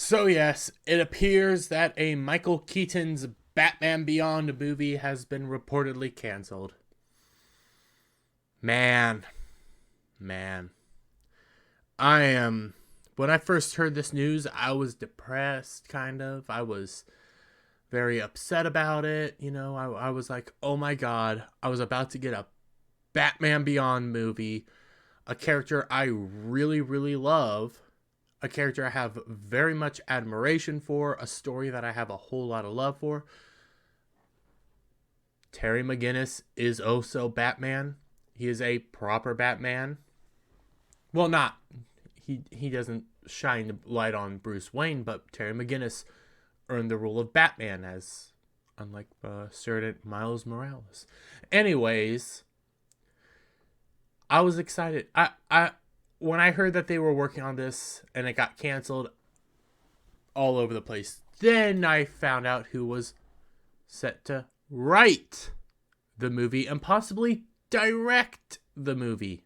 So yes, it appears that a Michael Keaton's Batman Beyond movie has been reportedly canceled. Man, man. I am when I first heard this news, I was depressed kind of. I was very upset about it. I was like, "Oh my god, I was about to get a Batman Beyond movie, a character I really really love." A character I have very much admiration for, a story that I have a whole lot of love for. Terry McGinnis is also Batman. He is a proper Batman. Well, not he doesn't shine the light on Bruce Wayne, but Terry McGinnis earned the role of Batman as unlike certain Miles Morales. Anyways, I was excited. I when I heard that they were working on this and it got canceled all over the place, then I found out who was set to write the movie and possibly direct the movie.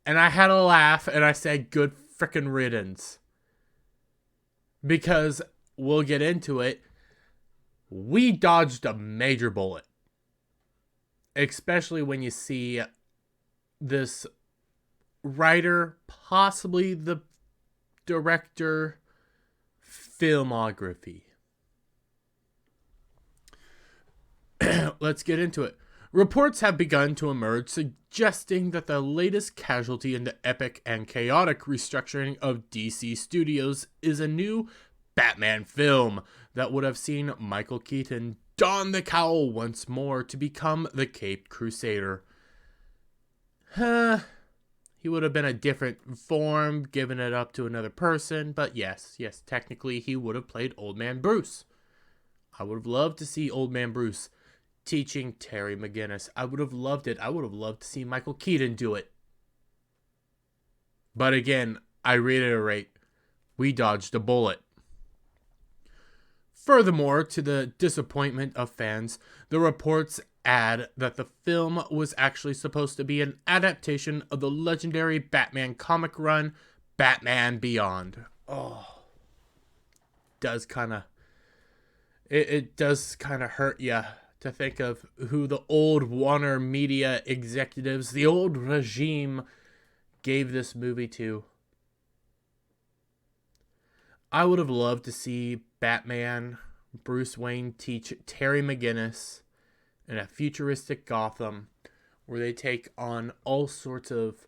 And I had a laugh and I said, good frickin' riddance. Because we'll get into it. We dodged a major bullet. Especially when you see this writer, possibly the director, filmography. Let's get into it. Reports have begun to emerge suggesting that the latest casualty in the epic and chaotic restructuring of DC Studios is a new Batman film that would have seen Michael Keaton don the cowl once more to become the Caped Crusader. He would have been a different form, given it up to another person, but yes, technically he would have played Old Man Bruce. I would have loved to see Old Man Bruce teaching Terry McGinnis. I would have loved it. I would have loved to see Michael Keaton do it. But again, I reiterate, we dodged a bullet. Furthermore, to the disappointment of fans, the reports add that the film was actually supposed to be an adaptation of the legendary Batman comic run, Batman Beyond. Oh, it does kind of hurt you to think of who the old Warner Media executives, the old regime, gave this movie to. I would have loved to see Batman, Bruce Wayne teach Terry McGinnis in a futuristic Gotham where they take on all sorts of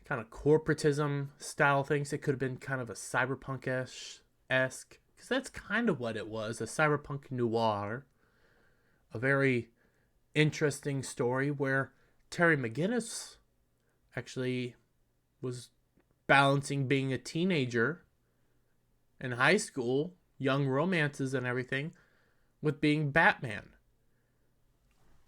kind of corporatism style things. It could have been kind of a cyberpunk-esque, because that's kind of what it was, a cyberpunk noir. A very interesting story where Terry McGinnis actually was balancing being a teenager in high school, young romances and everything, with being Batman.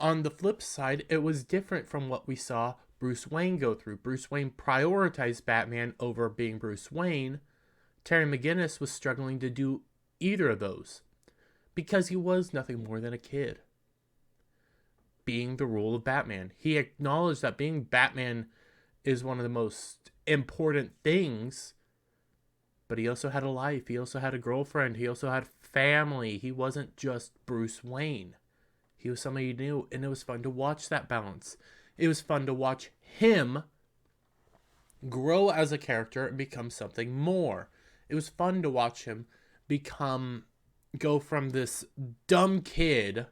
On the flip side, it was different from what we saw Bruce Wayne go through. Bruce Wayne prioritized Batman over being Bruce Wayne. Terry McGinnis was struggling to do either of those because he was nothing more than a kid. Being the role of Batman. He acknowledged that being Batman is one of the most important things, but he also had a life. He also had a girlfriend. He also had family. He wasn't just Bruce Wayne. He was somebody you knew, and it was fun to watch that balance. It was fun to watch him grow as a character and become something more. It was fun to watch him go from this dumb kid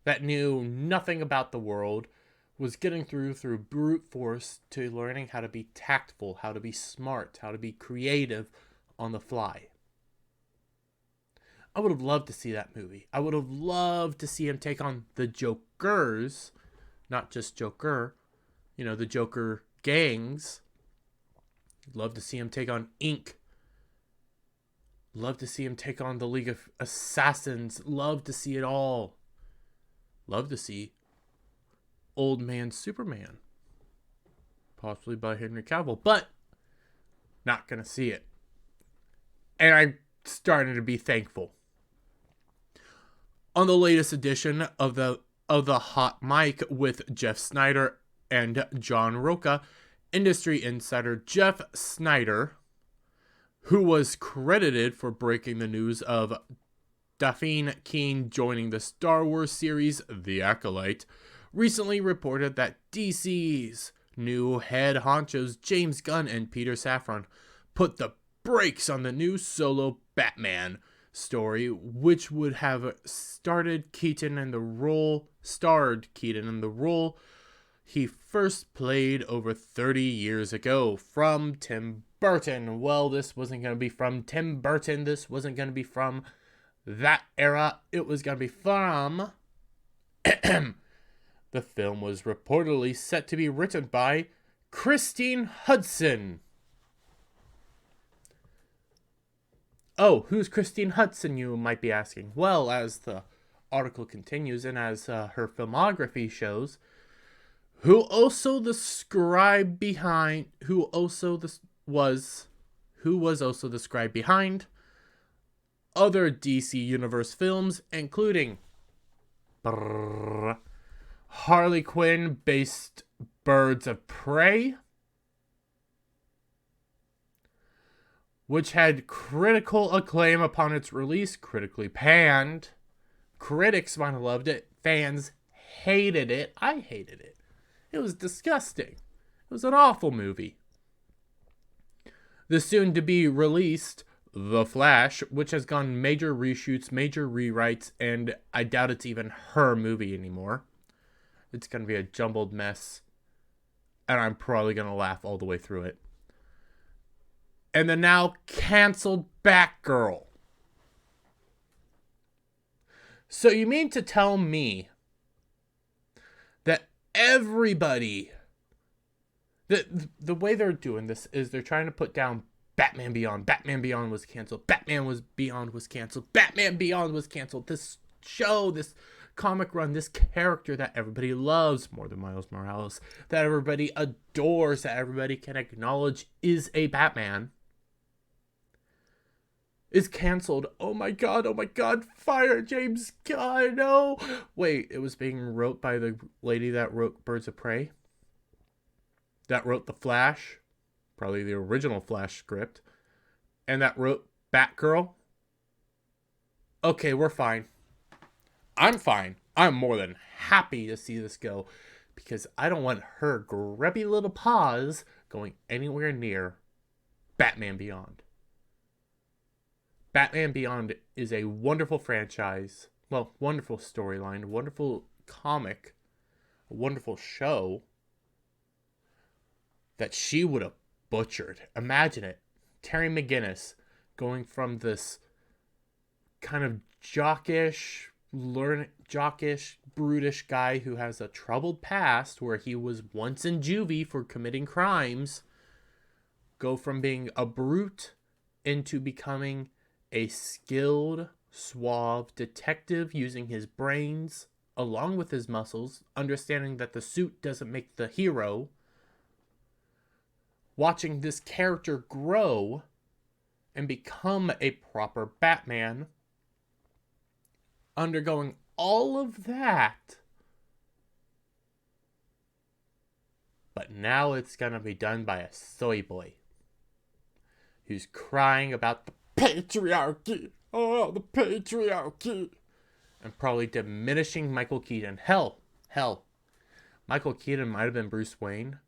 that knew nothing about the world, was getting through brute force, to learning how to be tactful, how to be smart, how to be creative on the fly. I would have loved to see that movie. I would have loved to see him take on the Jokers, not just Joker, the Joker gangs. Love to see him take on Inc. Love to see him take on the League of Assassins. Love to see it all. Love to see Old Man Superman. Possibly by Henry Cavill. But not going to see it. And I'm starting to be thankful. On the latest edition of the Hot Mic with Jeff Snyder and John Roca, industry insider Jeff Snyder, who was credited for breaking the news of Daphne Keane joining the Star Wars series The Acolyte, recently reported that DC's new head honchos James Gunn and Peter Safran put the brakes on the new solo Batman story, which would have starred Keaton in the role he first played over 30 years ago from Tim Burton. Well, this wasn't going to be from Tim Burton. This wasn't going to be from that era. It was going to be from... The film was reportedly set to be written by Christine Hodson. Oh, who's Christine Hodson, you might be asking? Well, as the article continues and as her filmography shows, who was also the scribe behind other DC Universe films, including Harley Quinn based Birds of Prey, which had critical acclaim upon its release, critically panned. Critics might have loved it. Fans hated it. I hated it. It was disgusting. It was an awful movie. The soon-to-be released The Flash, which has gone major reshoots, major rewrites, and I doubt it's even her movie anymore. It's going to be a jumbled mess, and I'm probably going to laugh all the way through it. And the now canceled Batgirl. So you mean to tell me that everybody... The way they're doing this is they're trying to put down Batman Beyond. Batman Beyond was canceled. Beyond was canceled. Batman Beyond was canceled. This show, this comic run, this character that everybody loves more than Miles Morales, that everybody adores, that everybody can acknowledge is a Batman, is canceled. Oh my god, fire James Gunn, no! Wait, it was being wrote by the lady that wrote Birds of Prey? That wrote The Flash? Probably the original Flash script. And that wrote Batgirl? Okay, we're fine. I'm fine. I'm more than happy to see this go, because I don't want her grubby little paws going anywhere near Batman Beyond. Batman Beyond is a wonderful franchise. Well, wonderful storyline, wonderful comic, a wonderful show that she would have butchered. Imagine it. Terry McGinnis going from this kind of jockish, brutish guy who has a troubled past where he was once in juvie for committing crimes, go from being a brute into becoming a skilled, suave detective using his brains along with his muscles, understanding that the suit doesn't make the hero. Watching this character grow and become a proper Batman, undergoing all of that. But now it's gonna be done by a soy boy who's crying about the patriarchy. Oh, the patriarchy. And probably diminishing Michael Keaton. Hell. Michael Keaton might have been Bruce Wayne.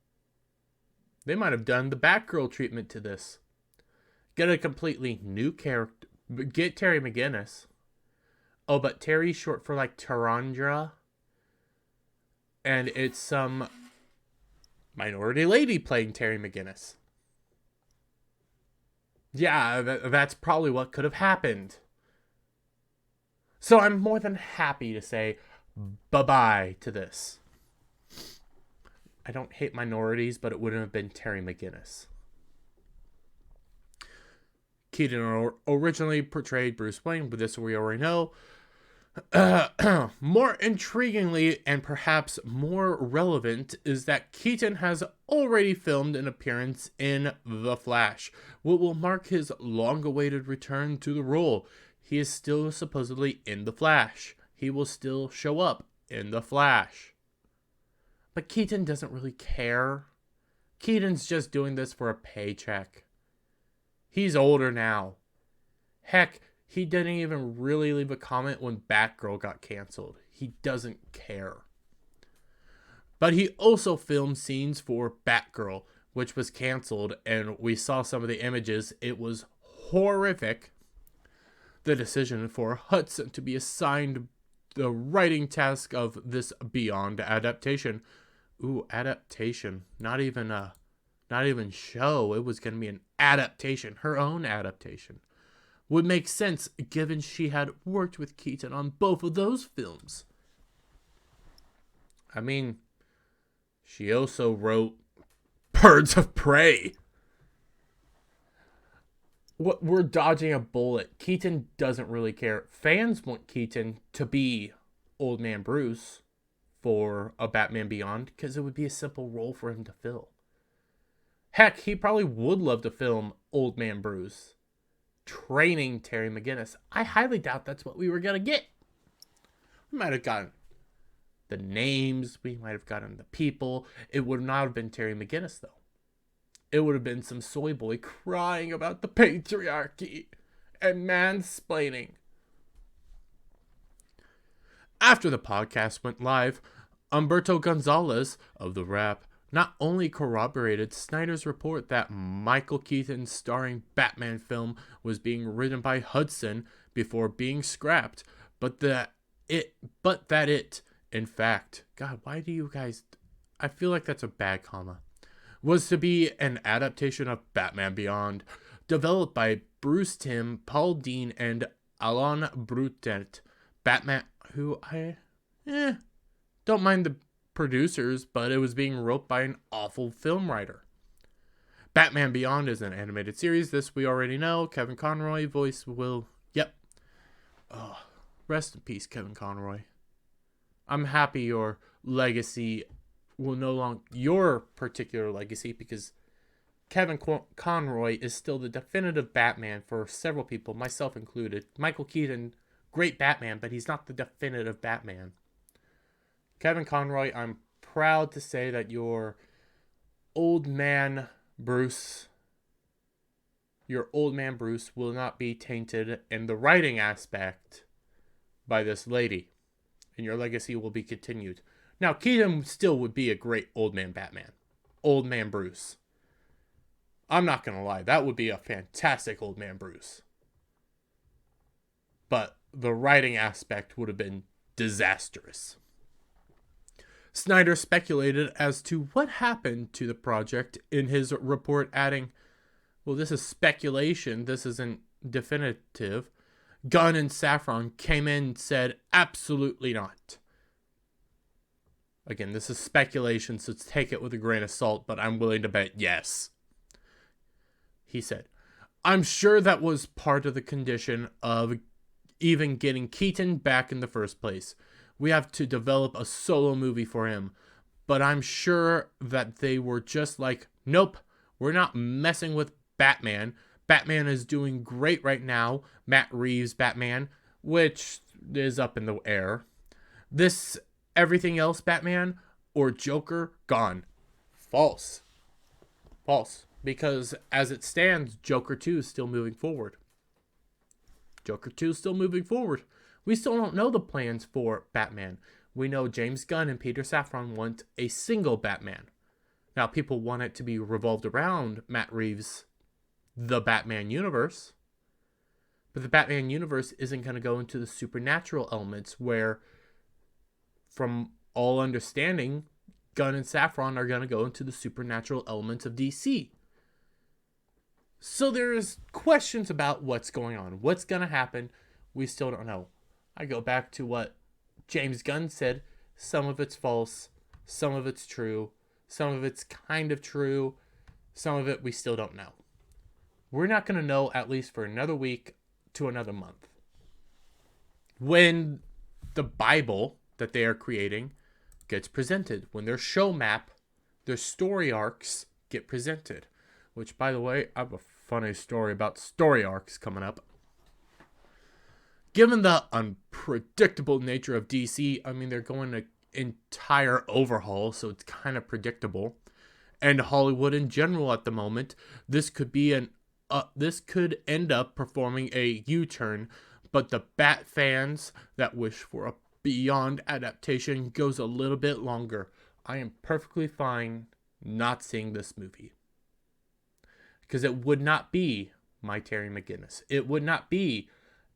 They might have done the Batgirl treatment to this. Get a completely new character. Get Terry McGinnis. Oh, but Terry's short for like Tarandra. And it's some minority lady playing Terry McGinnis. Yeah, that's probably what could have happened. So I'm more than happy to say bye-bye to this. I don't hate minorities, but it wouldn't have been Terry McGinnis. Keaton originally portrayed Bruce Wayne, but this we already know. More intriguingly and perhaps more relevant is that Keaton has already filmed an appearance in The Flash, what will mark his long-awaited return to the role. He is still supposedly in The Flash. He will still show up in The Flash. But Keaton doesn't really care. Keaton's just doing this for a paycheck. He's older now. Heck, he didn't even really leave a comment when Batgirl got canceled. He doesn't care. But he also filmed scenes for Batgirl, which was canceled, and we saw some of the images. It was horrific. The decision for Hodson to be assigned the writing task of this Beyond adaptation. Ooh, adaptation. Not even show. It was going to be an adaptation. Her own adaptation. Would make sense given she had worked with Keaton on both of those films. I mean, she also wrote Birds of Prey. We're dodging a bullet. Keaton doesn't really care. Fans want Keaton to be Old Man Bruce for a Batman Beyond because it would be a simple role for him to fill. Heck, he probably would love to film Old Man Bruce training Terry McGinnis. I highly doubt that's what we were going to get. We might have gotten the names. We might have gotten the people. It would not have been Terry McGinnis, though. It would have been some soy boy crying about the patriarchy and mansplaining. After the podcast went live, Humberto Gonzalez of The Wrap not only corroborated Snyder's report that Michael Keaton's starring Batman film was being written by Hodson before being scrapped, but that it, in fact, God, why do you guys, I feel like that's a bad comma, was to be an adaptation of Batman Beyond, developed by Bruce Timm, Paul Dean, and Alain Brutet. Batman, who I don't mind the producers, but it was being wrote by an awful film writer. Batman Beyond is an animated series. This we already know. Kevin Conroy voice will... Yep. Oh, rest in peace, Kevin Conroy. I'm happy your legacy will no longer... Your particular legacy, because Kevin Conroy is still the definitive Batman for several people, myself included. Michael Keaton, great Batman, but he's not the definitive Batman. Kevin Conroy, I'm proud to say that your old man Bruce will not be tainted in the writing aspect by this lady, and your legacy will be continued. Now, Keaton still would be a great old man Batman. Old man Bruce. I'm not going to lie, that would be a fantastic old man Bruce. But the writing aspect would have been disastrous. Snyder speculated as to what happened to the project in his report, adding, well, this is speculation, this isn't definitive. Gunn and Safran came in and said, absolutely not. Again, this is speculation, so take it with a grain of salt, but I'm willing to bet yes. He said, I'm sure that was part of the condition of even getting Keaton back in the first place. We have to develop a solo movie for him. But I'm sure that they were just like, nope, we're not messing with Batman. Batman is doing great right now. Matt Reeves' Batman, which is up in the air. This everything else Batman or Joker, gone. False. Because as it stands, Joker 2 is still moving forward. We still don't know the plans for Batman. We know James Gunn and Peter Safran want a single Batman. Now, people want it to be revolved around Matt Reeves' The Batman universe. But the Batman universe isn't going to go into the supernatural elements where, from all understanding, Gunn and Safran are going to go into the supernatural elements of DC. So there's questions about what's going on. What's going to happen? We still don't know. I go back to what James Gunn said. Some of it's false. Some of it's true. Some of it's kind of true. Some of it we still don't know. We're not going to know at least for another week to another month. When the Bible that they are creating gets presented. When their show map, their story arcs get presented. Which, by the way, I have a funny story about story arcs coming up. Given the unpredictable nature of DC, I mean, they're going to entire overhaul, so it's kind of predictable. And Hollywood in general at the moment, this could be an end up performing a U-turn, but the Bat fans that wish for a Beyond adaptation goes a little bit longer. I am perfectly fine not seeing this movie. Because it would not be my Terry McGinnis. It would not be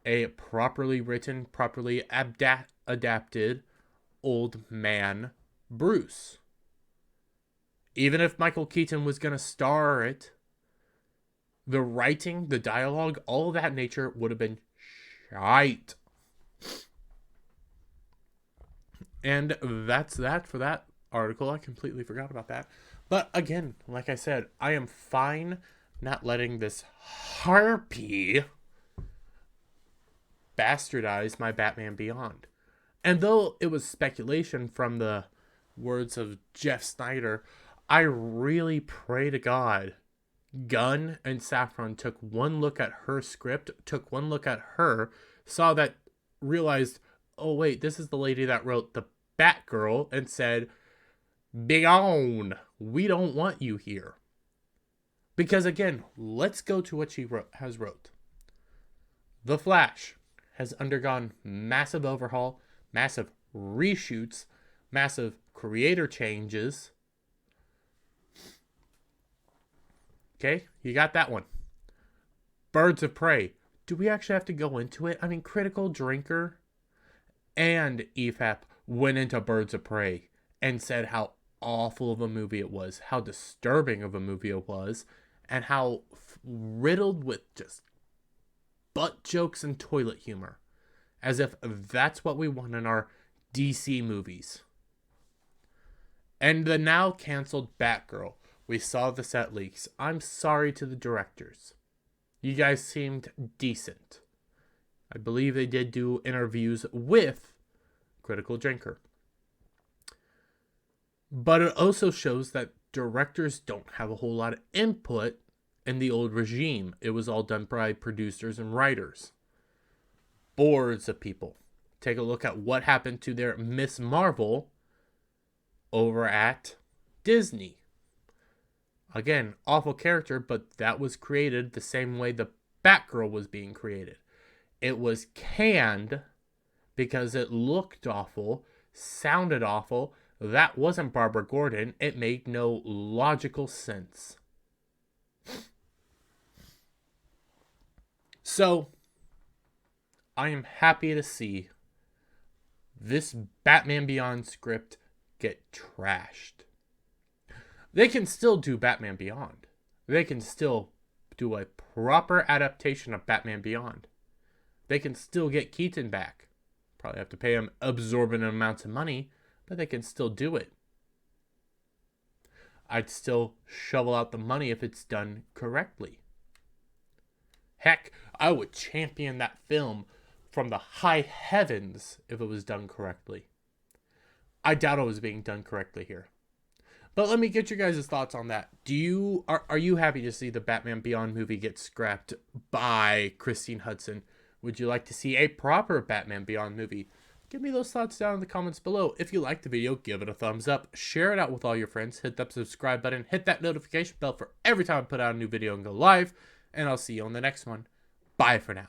a properly written, properly adapted old man Bruce. Even if Michael Keaton was going to star it, the writing, the dialogue, all of that nature would have been shite. And that's that for that article. I completely forgot about that. But again, like I said, I am fine not letting this harpy bastardize my Batman Beyond. And though it was speculation from the words of Jeff Snyder, I really pray to God Gunn and Safran took one look at her script, took one look at her, saw that, realized, oh wait, this is the lady that wrote the Batgirl, and said, begone, we don't want you here. Because again, let's go to what she has wrote. The Flash has undergone massive overhaul, massive reshoots, massive creator changes. Okay, you got that one. Birds of Prey. Do we actually have to go into it? I mean, Critical Drinker and EFAP went into Birds of Prey and said how awful of a movie it was, how disturbing of a movie it was, and how riddled with just butt jokes and toilet humor. As if that's what we want in our DC movies. And the now canceled Batgirl. We saw the set leaks. I'm sorry to the directors. You guys seemed decent. I believe they did do interviews with Critical Drinker. But it also shows that directors don't have a whole lot of input in the old regime. It was all done by producers and writers. Boards of people. Take a look at what happened to their Miss Marvel over at Disney. Again, awful character, but that was created the same way the Batgirl was being created. It was canned because it looked awful, sounded awful. That wasn't Barbara Gordon. It made no logical sense. So, I am happy to see this Batman Beyond script get trashed. They can still do Batman Beyond. They can still do a proper adaptation of Batman Beyond. They can still get Keaton back. Probably have to pay him absorbent amounts of money, but they can still do it. I'd still shovel out the money if it's done correctly. Heck, I would champion that film from the high heavens if it was done correctly. I doubt it was being done correctly here. But let me get your guys' thoughts on that. Are you happy to see the Batman Beyond movie get scrapped by Christine Hodson? Would you like to see a proper Batman Beyond movie? Give me those thoughts down in the comments below. If you liked the video, give it a thumbs up. Share it out with all your friends. Hit that subscribe button. Hit that notification bell for every time I put out a new video and go live. And I'll see you on the next one. Bye for now.